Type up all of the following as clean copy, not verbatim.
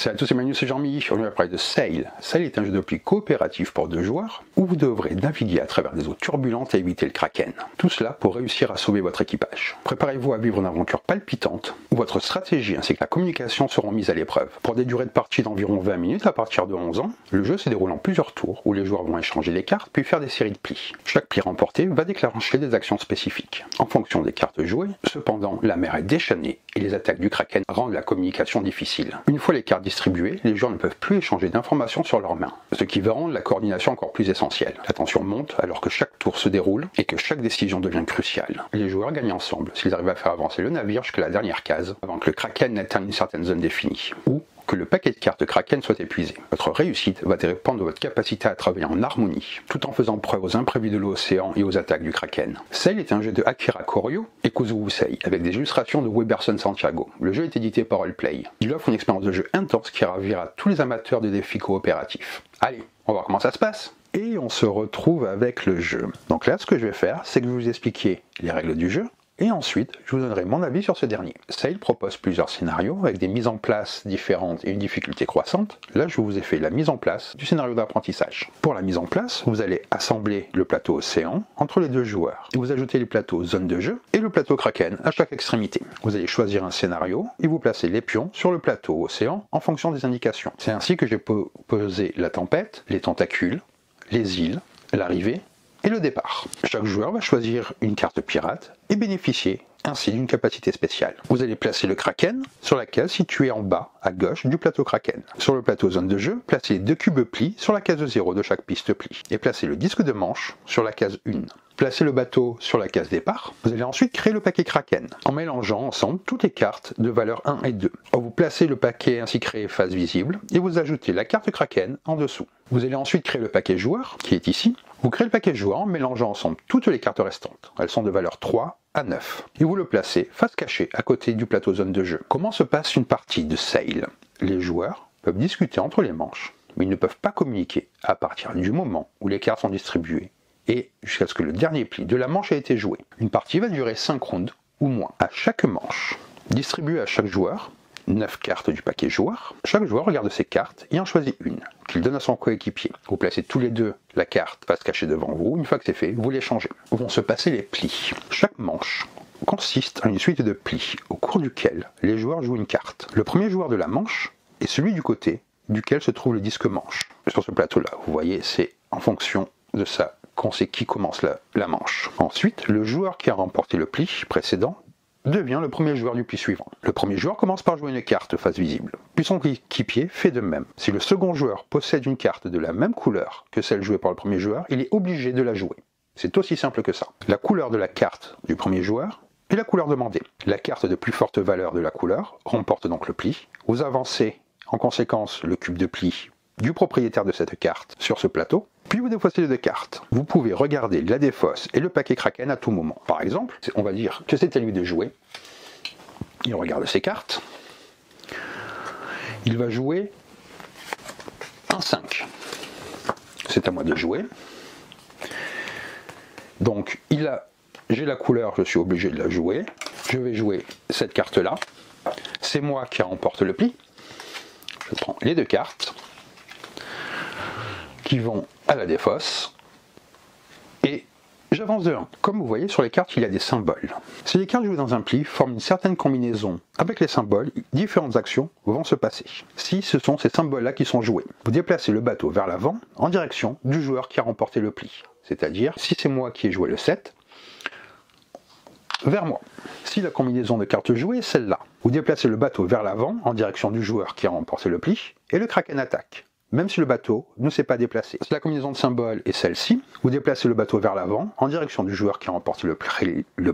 Salut à tous, c'est Manu, c'est Jean-Mi. Aujourd'hui, on va parler de Sail. Sail est un jeu de pli coopératif pour 2 joueurs où vous devrez naviguer à travers des eaux turbulentes et éviter le kraken. Tout cela pour réussir à sauver votre équipage. Préparez-vous à vivre une aventure palpitante où votre stratégie ainsi que la communication seront mises à l'épreuve. Pour des durées de partie d'environ 20 minutes à partir de 11 ans, le jeu se déroule en plusieurs tours où les joueurs vont échanger les cartes puis faire des séries de plis. Chaque pli remporté va déclencher des actions spécifiques. En fonction des cartes jouées, cependant, la mer est déchaînée et les attaques du kraken rendent la communication difficile. Une fois les cartes distribuées, les joueurs ne peuvent plus échanger d'informations sur leurs mains, ce qui va rendre la coordination encore plus essentielle. La tension monte alors que chaque tour se déroule et que chaque décision devient cruciale. Les joueurs gagnent ensemble s'ils arrivent à faire avancer le navire jusqu'à la dernière case avant que le kraken n'atteigne une certaine zone définie, ou que le paquet de cartes kraken soit épuisé. Votre réussite va dépendre de votre capacité à travailler en harmonie, tout en faisant preuve aux imprévus de l'océan et aux attaques du kraken. Sail est un jeu de Akira Koryo et Kuzuo Sei, avec des illustrations de Weberson Santiago. Le jeu est édité par Roleplay. Il offre une expérience de jeu intense qui ravira tous les amateurs de défis coopératifs. Allez, on va voir comment ça se passe. Et on se retrouve avec le jeu. Donc là, ce que je vais faire, c'est que je vais vous expliquer les règles du jeu, et ensuite, je vous donnerai mon avis sur ce dernier. Sail propose plusieurs scénarios avec des mises en place différentes et une difficulté croissante. Là, je vous ai fait la mise en place du scénario d'apprentissage. Pour la mise en place, vous allez assembler le plateau océan entre les 2 joueurs. Et vous ajoutez les plateaux zone de jeu et le plateau kraken à chaque extrémité. Vous allez choisir un scénario et vous placez les pions sur le plateau océan en fonction des indications. C'est ainsi que j'ai posé la tempête, les tentacules, les îles, l'arrivée et le départ. Chaque joueur va choisir une carte pirate et bénéficier ainsi d'une capacité spéciale. Vous allez placer le kraken sur la case située en bas à gauche du plateau kraken. Sur le plateau zone de jeu, placez les 2 cubes plis sur la case 0 de chaque piste pli et placez le disque de manche sur la case 1. Placez le bateau sur la case départ. Vous allez ensuite créer le paquet kraken en mélangeant ensemble toutes les cartes de valeur 1 et 2. Vous placez le paquet ainsi créé face visible et vous ajoutez la carte kraken en dessous. Vous allez ensuite créer le paquet joueur qui est ici. Vous créez le paquet joueur en mélangeant ensemble toutes les cartes restantes. Elles sont de valeur 3 à 9. Et vous le placez face cachée à côté du plateau zone de jeu. Comment se passe une partie de Sail? Les joueurs peuvent discuter entre les manches, mais ils ne peuvent pas communiquer à partir du moment où les cartes sont distribuées et jusqu'à ce que le dernier pli de la manche ait été joué. Une partie va durer 5 rounds ou moins. À chaque manche, distribuez à chaque joueur 9 cartes du paquet joueur. Chaque joueur regarde ses cartes et en choisit une, qu'il donne à son coéquipier. Vous placez tous les 2 la carte face cachée devant vous. Une fois que c'est fait, vous l'échangez. Vont se passer les plis. Chaque manche consiste en une suite de plis, au cours duquel les joueurs jouent une carte. Le premier joueur de la manche est celui du côté duquel se trouve le disque manche. Sur ce plateau-là, vous voyez, c'est en fonction de ça qu'on sait qui commence la manche. Ensuite, le joueur qui a remporté le pli précédent devient le premier joueur du pli suivant. Le premier joueur commence par jouer une carte face visible, puis son équipier fait de même. Si le second joueur possède une carte de la même couleur que celle jouée par le premier joueur, il est obligé de la jouer. C'est aussi simple que ça. La couleur de la carte du premier joueur est la couleur demandée. La carte de plus forte valeur de la couleur remporte donc le pli. Vous avancez en conséquence le cube de pli du propriétaire de cette carte sur ce plateau, puis vous défaussez les 2 cartes. Vous pouvez regarder la défausse et le paquet kraken à tout moment. Par exemple, on va dire que c'est à lui de jouer. Il regarde ses cartes. Il va jouer un 5. C'est à moi de jouer. Donc, j'ai la couleur, je suis obligé de la jouer. Je vais jouer cette carte-là. C'est moi qui remporte le pli. Je prends les 2 cartes qui vont à la défausse et j'avance de 1. Comme vous voyez sur les cartes, il y a des symboles. Si les cartes jouées dans un pli forment une certaine combinaison avec les symboles, différentes actions vont se passer. Si ce sont ces symboles-là qui sont joués, vous déplacez le bateau vers l'avant en direction du joueur qui a remporté le pli. C'est-à-dire, si c'est moi qui ai joué le 7, vers moi. Si la combinaison de cartes jouées est celle-là, vous déplacez le bateau vers l'avant en direction du joueur qui a remporté le pli et le kraken attaque, même si le bateau ne s'est pas déplacé. Si la combinaison de symboles est celle-ci, vous déplacez le bateau vers l'avant en direction du joueur qui a remporté le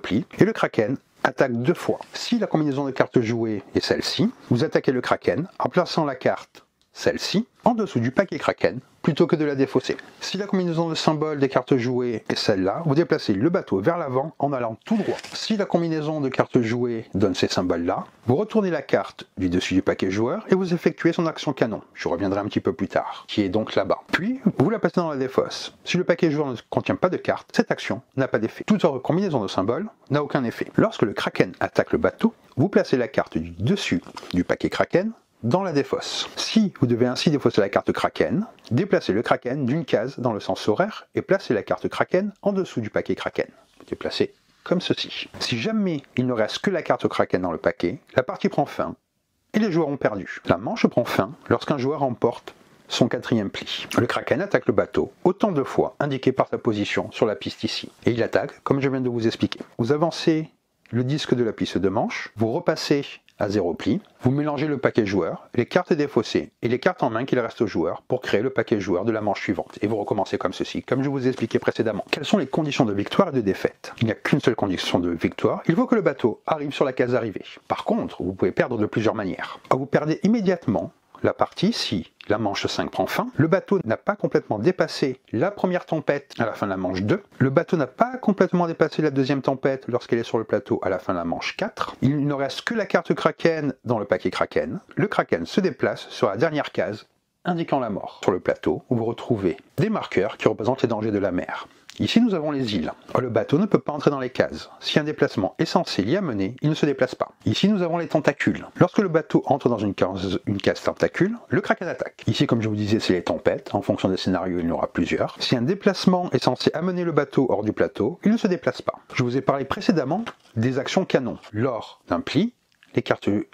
pli et le kraken attaque 2 fois. Si la combinaison de cartes jouées est celle-ci, vous attaquez le kraken en plaçant la carte celle-ci en dessous du paquet kraken plutôt que de la défausser. Si la combinaison de symboles des cartes jouées est celle-là, vous déplacez le bateau vers l'avant en allant tout droit. Si la combinaison de cartes jouées donne ces symboles-là, vous retournez la carte du dessus du paquet joueur et vous effectuez son action canon. Je reviendrai un petit peu plus tard, qui est donc là-bas. Puis, vous la placez dans la défausse. Si le paquet joueur ne contient pas de carte, cette action n'a pas d'effet. Toute autre combinaison de symboles n'a aucun effet. Lorsque le kraken attaque le bateau, vous placez la carte du dessus du paquet kraken dans la défausse. Si vous devez ainsi défausser la carte Kraken, déplacez le Kraken d'une case dans le sens horaire et placez la carte Kraken en dessous du paquet Kraken. Déplacez comme ceci. Si jamais il ne reste que la carte Kraken dans le paquet, la partie prend fin et les joueurs ont perdu. La manche prend fin lorsqu'un joueur remporte son 4e pli. Le Kraken attaque le bateau autant de fois indiqué par sa position sur la piste ici. Et il attaque comme je viens de vous expliquer. Vous avancez le disque de la piste de manche, vous repassez à 0 pli, vous mélangez le paquet joueur, les cartes défaussées et les cartes en main qu'il reste au joueur pour créer le paquet joueur de la manche suivante. Et vous recommencez comme ceci, comme je vous ai expliqué précédemment. Quelles sont les conditions de victoire et de défaite? Il n'y a qu'une seule condition de victoire, il faut que le bateau arrive sur la case d'arrivée. Par contre, vous pouvez perdre de plusieurs manières. Vous perdez immédiatement la partie si la manche 5 prend fin, le bateau n'a pas complètement dépassé la première tempête à la fin de la manche 2, le bateau n'a pas complètement dépassé la deuxième tempête lorsqu'elle est sur le plateau à la fin de la manche 4, il ne reste que la carte Kraken dans le paquet Kraken, le Kraken se déplace sur la dernière case indiquant la mort. Sur le plateau, vous retrouvez des marqueurs qui représentent les dangers de la mer. Ici, nous avons les îles. Le bateau ne peut pas entrer dans les cases. Si un déplacement est censé l'y amener, il ne se déplace pas. Ici, nous avons les tentacules. Lorsque le bateau entre dans une case tentacule, le Kraken attaque. Ici, comme je vous disais, c'est les tempêtes. En fonction des scénarios, il y en aura plusieurs. Si un déplacement est censé amener le bateau hors du plateau, il ne se déplace pas. Je vous ai parlé précédemment des actions canon. Lors d'un pli,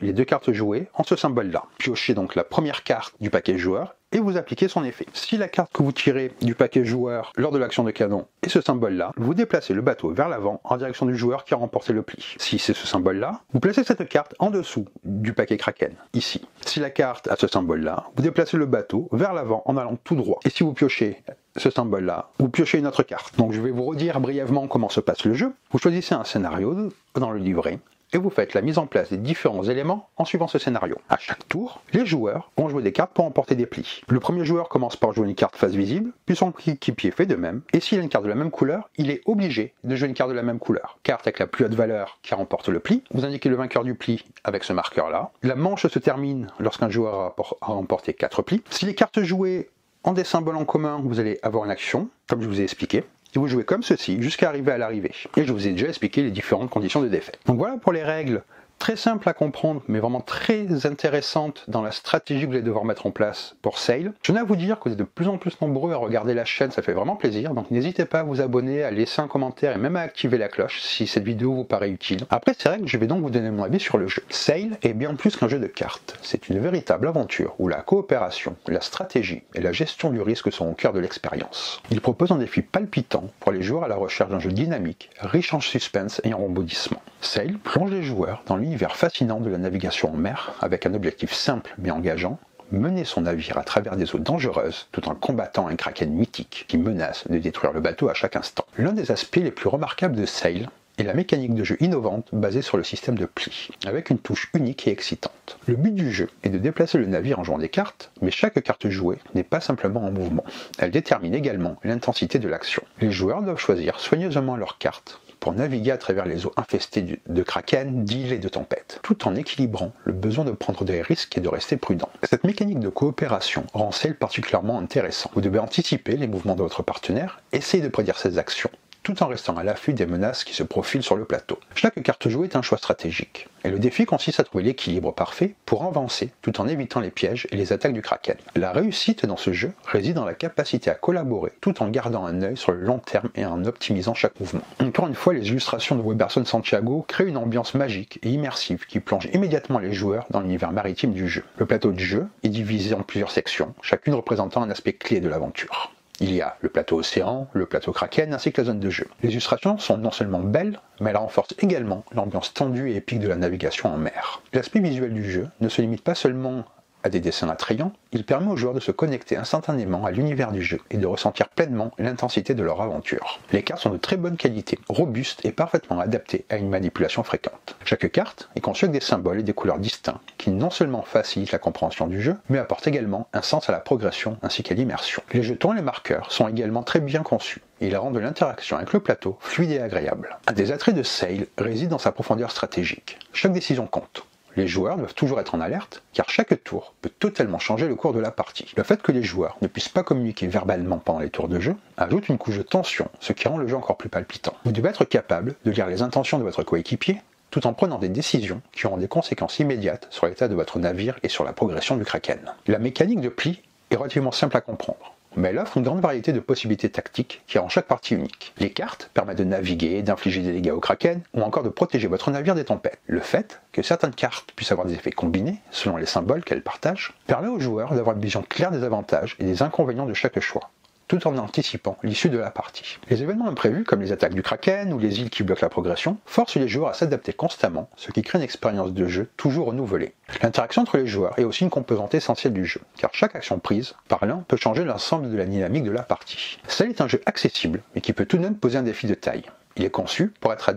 les 2 cartes jouées ont ce symbole-là. Piochez donc la première carte du paquet joueur et vous appliquez son effet. Si la carte que vous tirez du paquet joueur lors de l'action de canon est ce symbole-là, vous déplacez le bateau vers l'avant en direction du joueur qui a remporté le pli. Si c'est ce symbole-là, vous placez cette carte en dessous du paquet Kraken, ici. Si la carte a ce symbole-là, vous déplacez le bateau vers l'avant en allant tout droit. Et si vous piochez ce symbole-là, vous piochez une autre carte. Donc je vais vous redire brièvement comment se passe le jeu. Vous choisissez un scénario dans le livret, et vous faites la mise en place des différents éléments en suivant ce scénario. À chaque tour, les joueurs vont jouer des cartes pour emporter des plis. Le premier joueur commence par jouer une carte face visible, puis son équipier fait de même, et s'il a une carte de la même couleur, il est obligé de jouer une carte de la même couleur. Carte avec la plus haute valeur qui remporte le pli, vous indiquez le vainqueur du pli avec ce marqueur-là. La manche se termine lorsqu'un joueur a remporté 4 plis. Si les cartes jouées ont des symboles en commun, vous allez avoir une action, comme je vous ai expliqué. Si vous jouez comme ceci jusqu'à arriver à l'arrivée. Et je vous ai déjà expliqué les différentes conditions de défaite. Donc voilà pour les règles très simples à comprendre, mais vraiment très intéressantes dans la stratégie que vous allez devoir mettre en place pour Sail. Je tenais à vous dire que vous êtes de plus en plus nombreux à regarder la chaîne, ça fait vraiment plaisir, donc n'hésitez pas à vous abonner, à laisser un commentaire et même à activer la cloche si cette vidéo vous paraît utile. Après ces règles, je vais donc vous donner mon avis sur le jeu. Sail est bien plus qu'un jeu de cartes, c'est une véritable aventure où la coopération, la stratégie et la gestion du risque sont au cœur de l'expérience. Il propose un défi palpitant pour les joueurs à la recherche d'un jeu dynamique, riche en suspense et en rebondissement. Sail plonge les joueurs dans l'univers fascinant de la navigation en mer, avec un objectif simple mais engageant, mener son navire à travers des eaux dangereuses tout en combattant un kraken mythique qui menace de détruire le bateau à chaque instant. L'un des aspects les plus remarquables de Sail est la mécanique de jeu innovante basée sur le système de pli, avec une touche unique et excitante. Le but du jeu est de déplacer le navire en jouant des cartes, mais chaque carte jouée n'est pas simplement en mouvement. Elle détermine également l'intensité de l'action. Les joueurs doivent choisir soigneusement leurs cartes pour naviguer à travers les eaux infestées de kraken, d'îles et de tempêtes, tout en équilibrant le besoin de prendre des risques et de rester prudent. Cette mécanique de coopération rend Sail particulièrement intéressant. Vous devez anticiper les mouvements de votre partenaire, essayer de prédire ses actions, tout en restant à l'affût des menaces qui se profilent sur le plateau. Chaque carte jouée est un choix stratégique, et le défi consiste à trouver l'équilibre parfait pour avancer tout en évitant les pièges et les attaques du kraken. La réussite dans ce jeu réside dans la capacité à collaborer tout en gardant un œil sur le long terme et en optimisant chaque mouvement. Encore une fois, les illustrations de Weberson Santiago créent une ambiance magique et immersive qui plonge immédiatement les joueurs dans l'univers maritime du jeu. Le plateau du jeu est divisé en plusieurs sections, chacune représentant un aspect clé de l'aventure. Il y a le plateau océan, le plateau kraken ainsi que la zone de jeu. Les illustrations sont non seulement belles, mais elles renforcent également l'ambiance tendue et épique de la navigation en mer. L'aspect visuel du jeu ne se limite pas seulement à des dessins attrayants, il permet aux joueurs de se connecter instantanément à l'univers du jeu et de ressentir pleinement l'intensité de leur aventure. Les cartes sont de très bonne qualité, robustes et parfaitement adaptées à une manipulation fréquente. Chaque carte est conçue avec des symboles et des couleurs distincts qui non seulement facilitent la compréhension du jeu, mais apportent également un sens à la progression ainsi qu'à l'immersion. Les jetons et les marqueurs sont également très bien conçus et ils rendent l'interaction avec le plateau fluide et agréable. Un des attraits de Sail réside dans sa profondeur stratégique. Chaque décision compte. Les joueurs doivent toujours être en alerte, car chaque tour peut totalement changer le cours de la partie. Le fait que les joueurs ne puissent pas communiquer verbalement pendant les tours de jeu ajoute une couche de tension, ce qui rend le jeu encore plus palpitant. Vous devez être capable de lire les intentions de votre coéquipier, tout en prenant des décisions qui auront des conséquences immédiates sur l'état de votre navire et sur la progression du Kraken. La mécanique de pli est relativement simple à comprendre, mais elle offre une grande variété de possibilités tactiques qui rend chaque partie unique. Les cartes permettent de naviguer, d'infliger des dégâts au Kraken, ou encore de protéger votre navire des tempêtes. Le fait que certaines cartes puissent avoir des effets combinés, selon les symboles qu'elles partagent, permet aux joueurs d'avoir une vision claire des avantages et des inconvénients de chaque choix, tout en anticipant l'issue de la partie. Les événements imprévus, comme les attaques du Kraken ou les îles qui bloquent la progression, forcent les joueurs à s'adapter constamment, ce qui crée une expérience de jeu toujours renouvelée. L'interaction entre les joueurs est aussi une composante essentielle du jeu, car chaque action prise par l'un peut changer l'ensemble de la dynamique de la partie. Celle est un jeu accessible, mais qui peut tout de même poser un défi de taille. Il est conçu pour être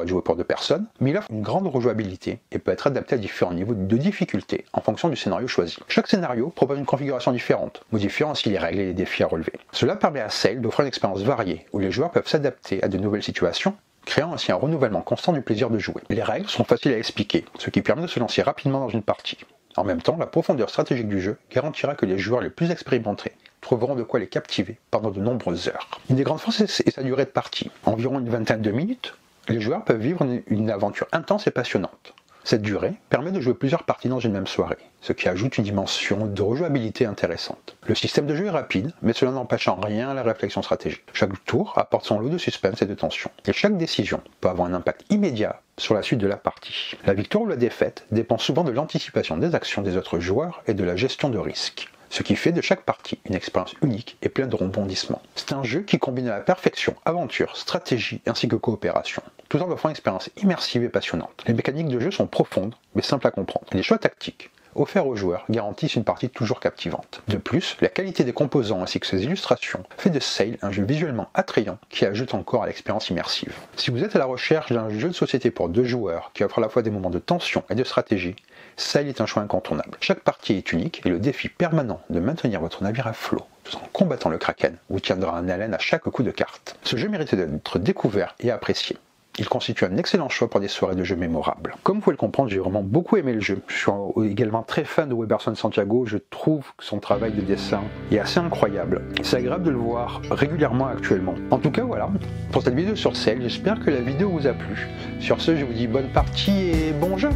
joué pour 2 personnes, mais il offre une grande rejouabilité et peut être adapté à différents niveaux de difficulté en fonction du scénario choisi. Chaque scénario propose une configuration différente, modifiant ainsi les règles et les défis à relever. Cela permet à Sail d'offrir une expérience variée, où les joueurs peuvent s'adapter à de nouvelles situations, créant ainsi un renouvellement constant du plaisir de jouer. Les règles sont faciles à expliquer, ce qui permet de se lancer rapidement dans une partie. En même temps, la profondeur stratégique du jeu garantira que les joueurs les plus expérimentés trouveront de quoi les captiver pendant de nombreuses heures. Une des grandes forces est sa durée de partie. Environ une vingtaine de minutes, les joueurs peuvent vivre une aventure intense et passionnante. Cette durée permet de jouer plusieurs parties dans une même soirée, ce qui ajoute une dimension de rejouabilité intéressante. Le système de jeu est rapide, mais cela n'empêche en rien la réflexion stratégique. Chaque tour apporte son lot de suspense et de tension, et chaque décision peut avoir un impact immédiat sur la suite de la partie. La victoire ou la défaite dépend souvent de l'anticipation des actions des autres joueurs et de la gestion de risques, ce qui fait de chaque partie une expérience unique et pleine de rebondissements. C'est un jeu qui combine à la perfection aventure, stratégie ainsi que coopération, tout en offrant une expérience immersive et passionnante. Les mécaniques de jeu sont profondes mais simples à comprendre. Les choix tactiques offerts aux joueurs garantissent une partie toujours captivante. De plus, la qualité des composants ainsi que ses illustrations fait de Sail un jeu visuellement attrayant qui ajoute encore à l'expérience immersive. Si vous êtes à la recherche d'un jeu de société pour 2 joueurs qui offre à la fois des moments de tension et de stratégie, Sail est un choix incontournable. Chaque partie est unique et le défi permanent de maintenir votre navire à flot tout en combattant le Kraken vous tiendra en haleine à chaque coup de carte. Ce jeu mérite d'être découvert et apprécié. Il constitue un excellent choix pour des soirées de jeu mémorables. Comme vous pouvez le comprendre, j'ai vraiment beaucoup aimé le jeu. Je suis également très fan de Weberson Santiago, je trouve que son travail de dessin est assez incroyable. C'est agréable de le voir régulièrement actuellement. En tout cas voilà, pour cette vidéo sur Sail, j'espère que la vidéo vous a plu. Sur ce, je vous dis bonne partie et bon jeu!